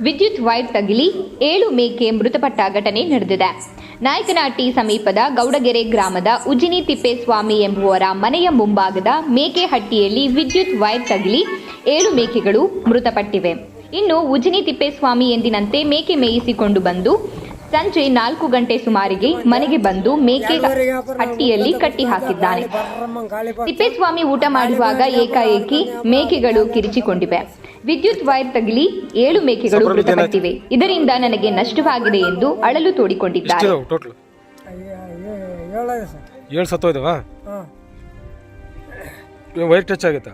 ವಿದ್ಯುತ್ ವೈರ್ ತಗುಲಿ 7 ಮೇಕೆ ಮೃತಪಟ್ಟ ಘಟನೆ ನಡೆದಿದೆ. ನಾಯಕನಹಟ್ಟಿ ಸಮೀಪದ ಗೌಡಗೆರೆ ಗ್ರಾಮದ ಉಜಿನಿ ತಿಪ್ಪೇಸ್ವಾಮಿ ಎಂಬುವರ ಮನೆಯ ಮುಂಭಾಗದ ಮೇಕೆಹಟ್ಟಿಯಲ್ಲಿ ವಿದ್ಯುತ್ ವೈರ್ ತಗುಲಿ 7 ಮೇಕೆಗಳು ಮೃತಪಟ್ಟಿವೆ. ಇನ್ನು ಉಜಿನಿ ತಿಪ್ಪೇಸ್ವಾಮಿ ಎಂದಿನಂತೆ ಮೇಕೆ ಮೇಯಿಸಿಕೊಂಡು ಬಂದು ಸಂಜೆ 4 ಗಂಟೆ ಸುಮಾರಿಗೆ ಮನೆಗೆ ಬಂದು ಮೇಕೆ ಹಟ್ಟಿಯಲ್ಲಿ ಕಟ್ಟಿ ಹಾಕಿದ್ದಾನೆ. ತಿಪ್ಪೇಸ್ವಾಮಿ ಊಟ ಮಾಡುವಾಗ ಏಕಾಏಕಿ ಮೇಕೆಗಳು ಕಿರಿಚಿಕೊಂಡಿವೆ. ವಿದ್ಯುತ್ ವೈರ್ ತಗುಲಿ 7 ಮೇಕೆಗಳು ಮೃತಪಟ್ಟಿವೆ. ಇದರಿಂದ ನನಗೆ ನಷ್ಟವಾಗಿದೆ ಎಂದು ಅಳಲು ತೋಡಿಕೊಂಡಿದ್ದಾರೆ. ವೈರ್ ಟಚ್ ಆಗುತ್ತಾ?